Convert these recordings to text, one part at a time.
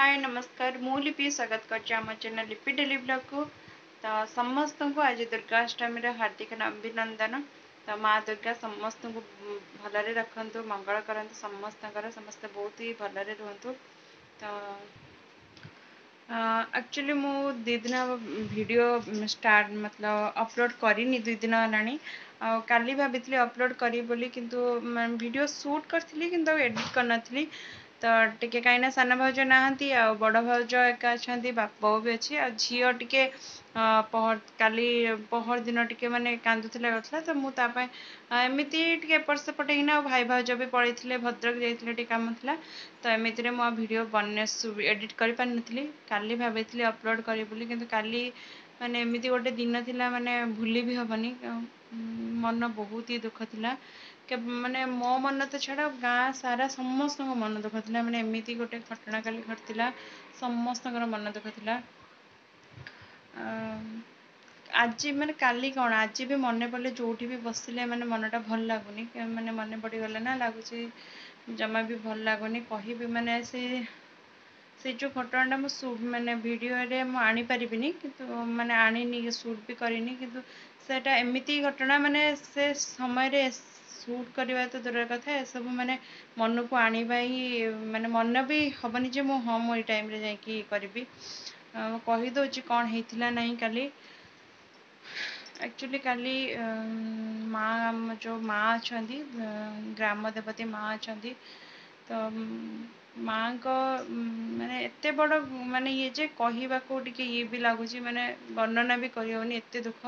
हाय नमस्कार मु लिपि स्वागत करछि आम चैनल लिपि डेली ब्लॉग को। तो समस्त को आज दुर्गाष्टमी हार्दिक अभिनंदन। तो माँ दुर्गा समस्त को भलरे रखंतु मंगल करंतु समस्त बहुत ही भलरे रुहंतु। तो एक्चुअली मु 2 दिन वीडियो स्टार्ट मतलब अपलोड करनी 2 दिन है काली भाभी अपलोड करी बोली किंतु वीडियो शूट करी किंतु एडिट करनी। तो टिके कहीं सान भाज ना बड़ भाज एका अच्छा बाप बो भी अच्छी आ झील टिके काली पहर दिन टिके माने कांदुला तो मुझे एमती एपट सेपट होना भाई भाज भी पड़े भद्रक जाते कम था। तो एमती मो वीडियो बन एडिट कर पार नी काली भाई अपलोड करी बोली किंतु काली माने एमती गोटे दिन थिला माने भूली भी हबनी मन बहुत ही दुख थिला माने मो मन तो छाड़ गाँ सारा समस्त मन दुख था माने एमती गोटे घटना काली घटला समस्त मन दुख था। आज माने काली कौन आज भी मन पड़े जो भी बसिले माने मनटा भल लगुनि माने मन पड़गला ना लगुच जमा भी भल लगुनि कह माने से जो घटना माने वीडियो आनी पारिनी किंतु माने आनी शूट भी करनी किंतु सेटा एमती घटना माने से समय शूट करवा तो दूर कथा ए सब माने मन को आनीबा ही माने मन भी हबनी जे मो हाँ मो टाइम रे जाकि करी कही दौची कौन होता नहीं काली। एक्चुअली काली माँ जो माँ अच्छा ग्राम देवती माँ अच्छा तो माँ को माने एते बड़ माने ये जे कहवा को ये भी लगुच माने वर्णना भी करहनी एत दुख।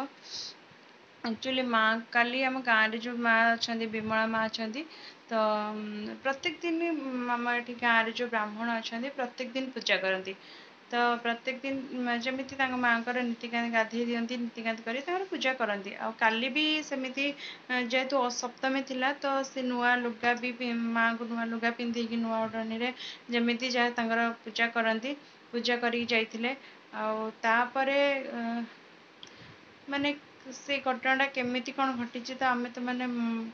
एक्चुअली माँ काली आम गाँव रे जो माँ अच्छा विमला माँ अच्छा तो प्रत्येक दिन आम ये गाँव जो ब्राह्मण अच्छा प्रत्येक दिन पूजा करती। तो प्रत्येक दिन जमी माँ को नीतिकांत गाधे दिखती नीतिकांत कर पूजा करती आ काली भी सेमती जेहेतु सप्तमी थिला तो से नुआ लुगा भी माँ को नुआ लुगा पिंधे नुआ ओढ़नी जमी जहाँ पूजा करती पूजा करी जाइए आउे माने से घटना केमिति कौन घटी तो आम तो माने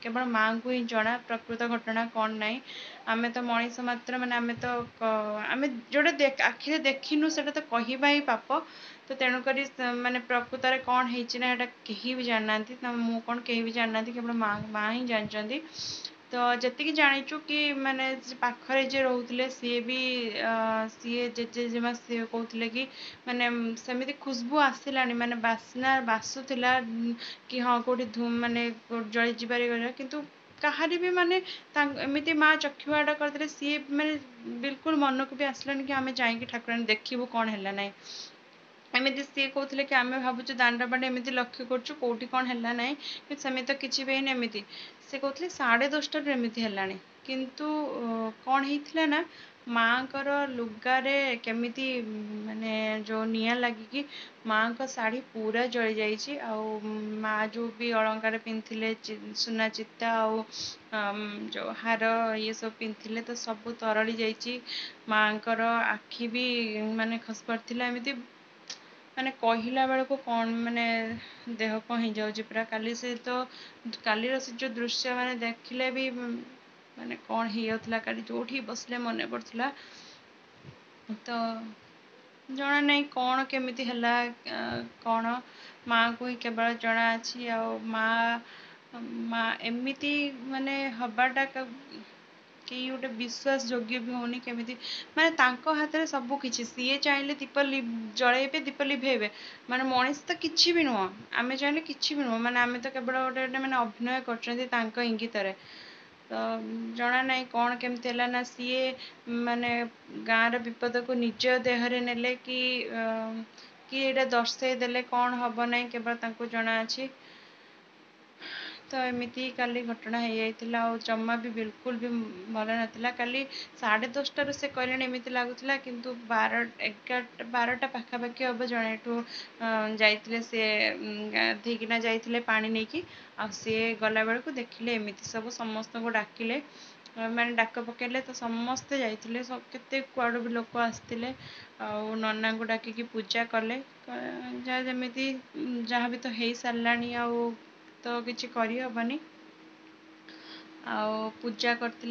केवल माँ को ही जना प्रकृत घटना कौन नाई आम तो मनीष मात्र माने आम तो आम जोटे आखिरे देखिनु से तो कहवा ही पाप तो तेणुक माने प्रकृत में कौन होना कहीं भी जाना मु कौन कहीं भी जाना केवल माँ ही जानते। तो जी जाचु कि माने पाखरे जे रोते सी भी सी जेजेमा सी कहते कि माने सेमती खुशबू आसला माने बास्ना बासुला कि हाँ कौटी धूम माने जली जबार किंतु कहारी भी माने एमती माँ चक्षुआटा करते सी माने बिल्कुल मन को भी आसलानी कि आम जाकि ठाकुराणी देखू कौन है ना एमती सी कहते कि आम भावुँ दांडा बाटे एमती लक्ष्य करूँ कौटी कौन है ना कि सेमती तो किसी भी एमती से कहते 10:30 एमती है किंतु कौन होता ना माँ को लुगारे केमिति माने जो निया लगिकी माँ को शाढ़ी पूरा जली जाइए आ माँ जो भी अलंकार पिंधे सुना चिता जो हार ये सब पिंधे तो सब तरली जाइए माँ को आखि भी माने खस पड़ता एमती माने कहला बेल को कौन माने देह कौन हो जाऊँगी पूरा काली से तो कालीर से जो दृश्य माने देखिले भी माने कौन होता काली जो बसले मन पड़ता तो जना नहीं कौन केमिति हला कौन माँ को ही केवल जना अच्छी आ माँ माँ एमती माने हबाटा कि गोटे विश्वास योग्य भी होनी केमिति माने तांको हाथ में सब किछि सीए चाहिए दीप जलेबे दीप लिभेबे माने मनीष तो किछि भी नुह आमे चाहिए किछि भी नुह माने आमे तो केवल गोटे माने अभिनय कर इंगित तो जना नहीं कौन केमती है ना सीए माने गाँव विपद को निज देहरे नेले कि ये दर्शे देले कौन हम ना केवल तांको जना अच्छी। तो एमती काली घटना हो जाता जमा भी बिल्कुल भी भल नाला काली 10:30 से कहले एमती लगुला किंतु 12:30 पाखापाखि हम जड़े जाते सी गाधेकिना जाते पा नहीं कि सी गला बेल को देखिले एमती सब समस्त को डाकिले मैंने डाक पकड़े तो समस्ते जाइए केते कुआड़ भी लोक आसते नना को डाकिकी पूजा कले जहाँ जमी जहाँ भी तो हो सारा तो किसी करहबनी आ पूजा करते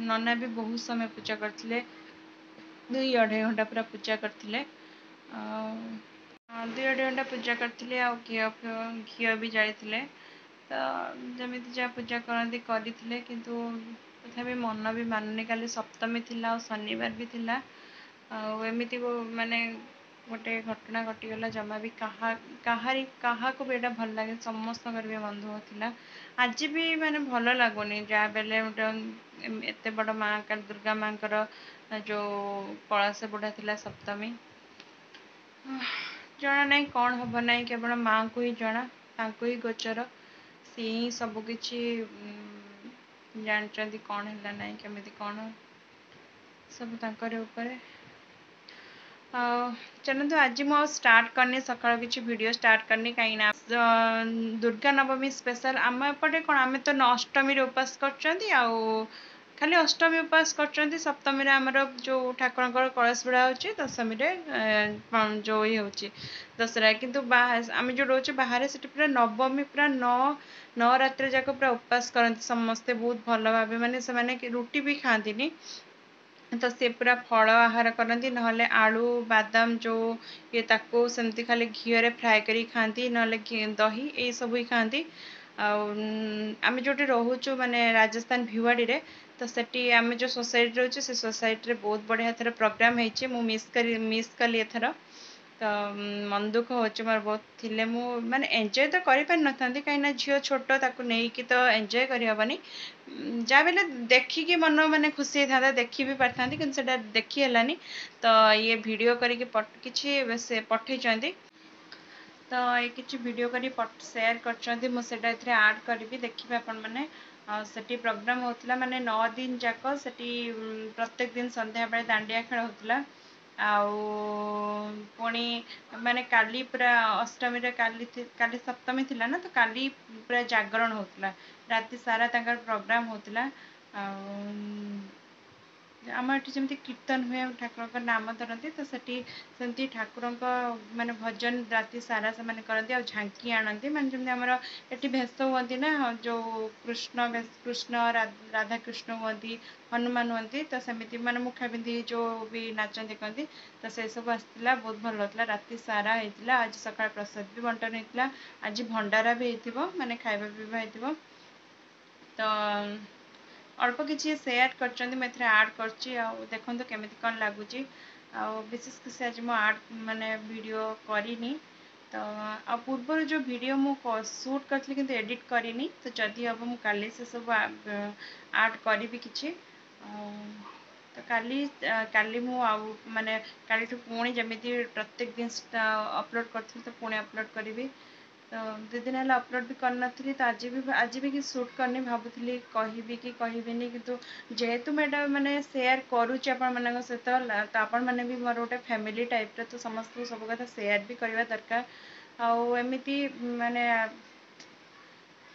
नना भी बहुत समय पूजा करते 2-2.5 घंटा पूरा पूजा करथिले। दुई अढ़ी घंटा पूजा करथिले आ घी भी जाइथिले। तो जमिति जा पूजा करती करथिले किंतु तथापि मन भी मानुनी। काली सप्तमी थिला और शनिवार भी थिला। एमती माने गोटे घटना घटीगला जमा भी काहाको भी एटा भल लगे समस्त भी बंधुक थिला। आज भी माने भल लगुनि जहाँ बेले एते बड़ माँ काली दुर्गा माँ जो कलश बुढ़ा थिला सप्तमी जना नहीं कौन हम ना केवल माँ को ही जना तांको ही गोचर सी ही सबकि जानते कौन है ना केमी कौन सब तांकर ऊपर। चलते आज मुझे स्टार्ट करनी सकाल किसी वीडियो स्टार्ट करनी कहीं दुर्गा नवमी स्पेशल आम एपटे कौन आम तो अष्टमी उपास कर खाली अष्टमी उपास कर सप्तमी आमर जो ठाकुर कलश बुड़ा हो दशमी जो ये हूँ दशहरा किंतु आम जो रोचे बाहर से पूरा नवमी पूरा 9 रात्र जाक पूरा उपास करते समस्ते बहुत भल भाव माने से रुटी भी खाती तो सी पूरा फल आहार करती ना आलू बादाम जो ये ताको सेमती खाली घी फ्राए करी खाती ना दही ये सब ही खाती। आम जो रोचु माने राजस्थान भिवाड़ी रे तो सेठी आम जो सोसाइटी रोचे से सोसाइटी बहुत बढ़िया थर प्रोग्राम होती मिस कली एथर। तो मन दुख हो मोर बहुत थिले मु माने एंजॉय तो करि पार नथांती कहीं झील छोट ताकू नहीं कि तो एंजॉय करहबनी जहाँ बेले देखिकी मन माने खुशी था देखी भी पार कि देखी है तो ये वीडियो करके किसी से पठे तो ये किसी वीडियो करी शेयर कर मुझे आड करी देखिए आपण मैंने सेठी प्रोग्राम होता माने 9 दिन जाक सेठी प्रत्येक दिन संध्या बेले दांडिया खेल होता पुणी माने काली पूरा अष्टमी काली सप्तमी थिला ना तो काली पूरा जागरण होता राति सारा तंकर प्रोग्राम होता। आम एटी जमी कीर्तन हुए ठाकुर नाम धरती तो सेमती ठाकुर माने भजन राति सारा से करती झांकी आनती माने जमी आमर एटी भेष हुंती ना जो कृष्ण राधा कृष्ण हुंती हनुमान हुंती तो सेमती माने मुखा बिंदी जो भी नाचती कहती तो से सब आसला बहुत भल होता राति सारा होता। आज सकाळ प्रसाद भी बंटन होता आज भंडारा भी हो माने खाଇବା पीवा हो तो अल्प किसी सेयार कर आड कर देखो केमी कौन लगुच विशेष किसी आज मु आड माने वीडियो करनी तो आ पूर्व जो वीडियो मु शूट करी कि एडिट करनी तो जदि हम मु काली से सब आड करी कि तो काली मु माने काली पुणी जमी प्रत्येक दिन अपलोड करी तो पुणी अपलोड करी तो 2 दिन है अपलोड भी करनी तो आज भी कि शूट करनी भावुली कहि कि कहबिनी किंतु जेहेतु मैं माने शेयर करुच्ची आपण सहित तो आपण मैंने भी मोर गोटे फैमिली टाइप तो समस्त सब कथा शेयर भी करवा दरकार आमती माने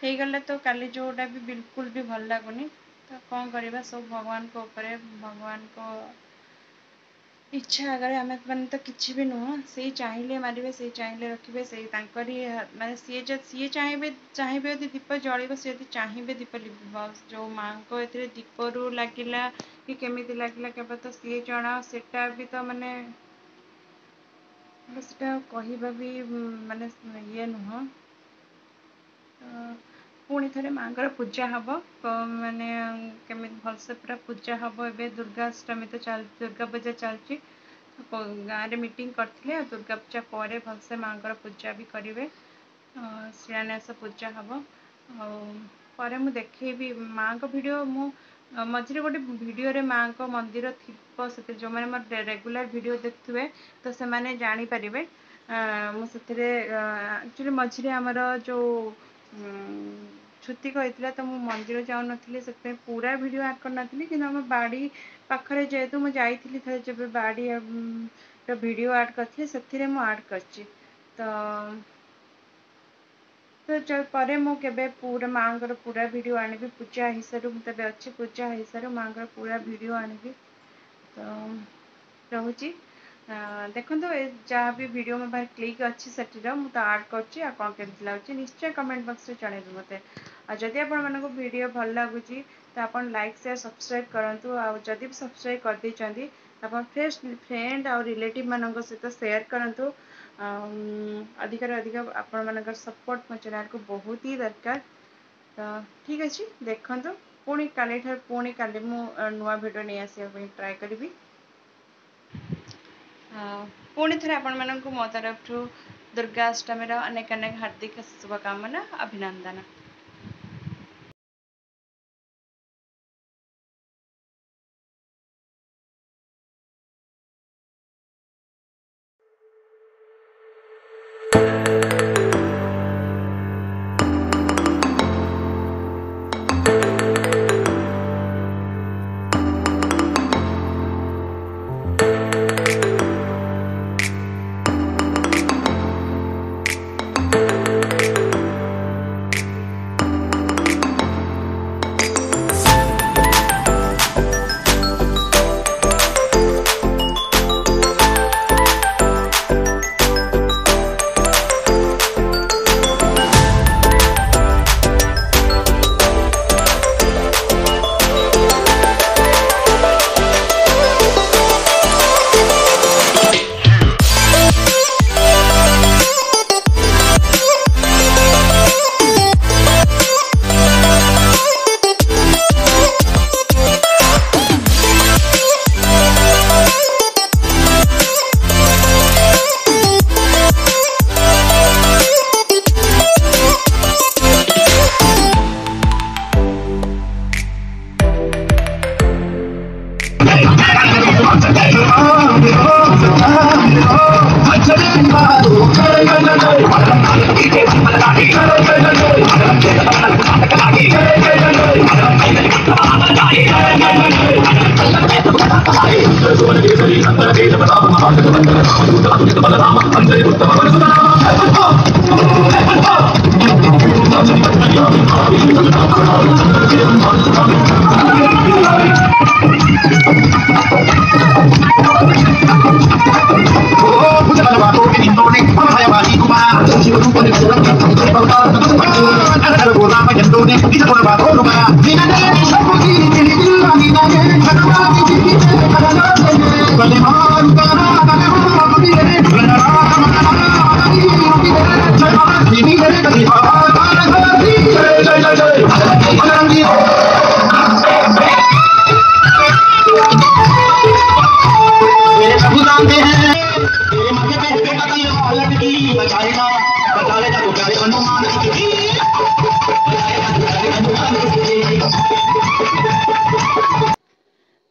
हो गले तो काली जोटा भी बिल्कुल भी भल लगुनि तो कौन करवा सब भगवान को ऊपर भगवान को इच्छा अगर आम मैंने तो किसी भी नुह से चाहिए मारे से चाहिए रखिए से माने सी चाहिए दीप जल सी चाहिए दीप लिभ जो माँ को ए दीप रू लगिला कि केमी लगिला केवल तो सी जना सेटा भी तो माने कहवा भी माने ये नुह पुणी थे माँ पूजा हम माने केमी भलसे पूरा पूजा हम ए दुर्गाष्टमी तो दुर्गा पूजा चलती गाँव में मीटिंग करते दुर्गा पूजा पर भलसे माँ पूजा भी करेंगे शिलान्यास पूजा हम पर मु देखेबी माँ को वीडियो मु मझे गोटे वीडियो रे माँ को मंदिर थी जो मैंने मोर रेगुलर वीडियो देखुए तो से मैंने जानीपर मुझे एक्चुअली मझे आमर जो छुतिक होता तो मुझे मंदिर जाऊन से पूरा वीडियो आड करनी कि बाड़ी पाखे जेहेतु मुझे जाइली जब बाड़ी वीडियो आड करती से आड कर तो पर मुझे पूरा माँ पूरा वीडियो आनी पूजा हो सारू तब अच्छी पूजा हो सारू माँ पूरा वीडियो आनी तो रोचे देखो जहाँ भी वीडियो मो पास क्लिक अच्छी से मुझे आड कर कौन केमती लगुच निश्चय कमेंट बॉक्स में जनइबे मत जदि आपण वीडियो भल लगुच तो आप लाइक शेयर सब्सक्राइब करूँ आदि भी सब्सक्राइब कर देती आप फ्रेंड और रिलेटिव मान सहित सेयार करूँ। अधिक अधिक आपण मान सपोर्ट मो चैनल को बहुत ही दरकार। तो ठीक अच्छे देखु पुणी काली पुणी काली मु नुआ वीडियो नहीं आसा ट्राए करी। पुणी थे आपण मानक मो तरफ दुर्गाष्टमी अनेक अनेक हार्दिक शुभकामना अभिनंदन।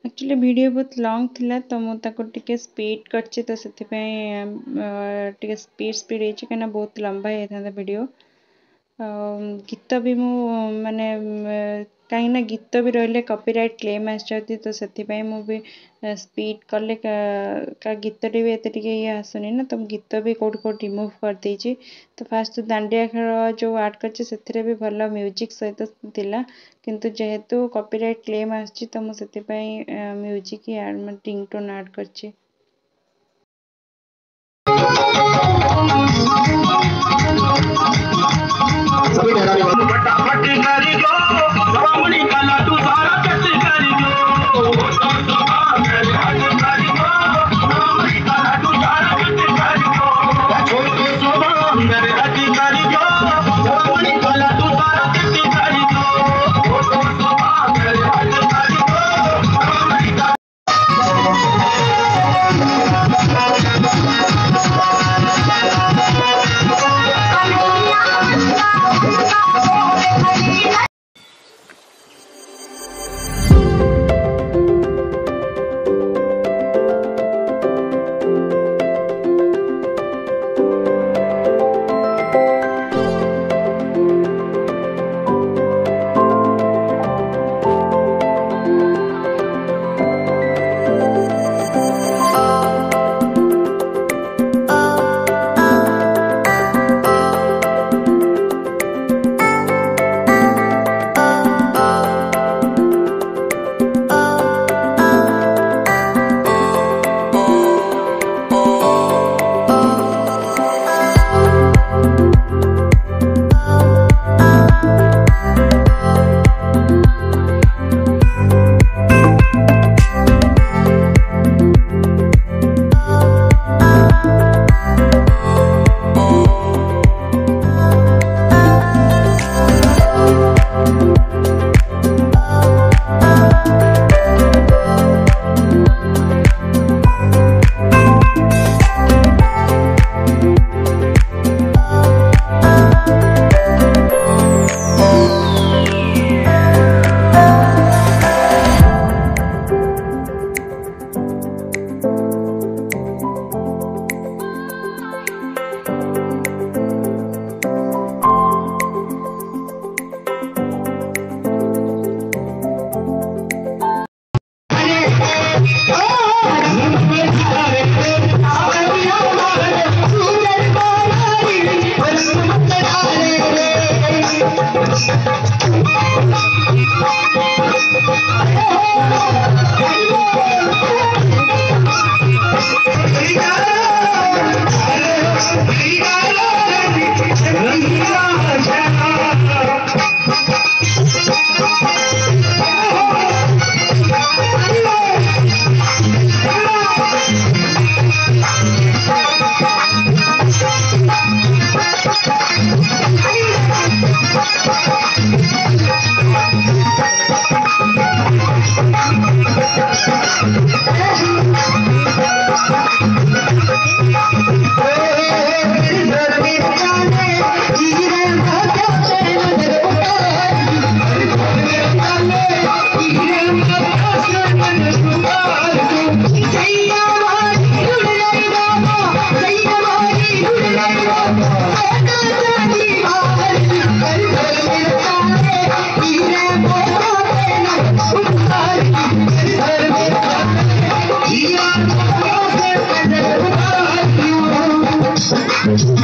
एक्चुअली वीडियो बहुत लॉन्ग थिला तो मुझे स्पीड करछि तो से स्पीड स्पीड है कहीं बहुत लंबा होता वीडियो। गीत भी मु माने कहीं गीत भी रही कॉपीराइट क्लेम आसती तो से भी स्पीड कले का गीतटे भी एत ये आसुनी ना तो गीत भी कौट कौट रिमूव कर देछि। तो फास्ट दांडिया खेल जो आर्ट कर भी भल म्यूजिक सहित थिला किंतु जेहेतु कॉपीराइट क्लेम आछि तो मुझे म्यूजिक ही रिंगटोन ऐड करछि। Thank you.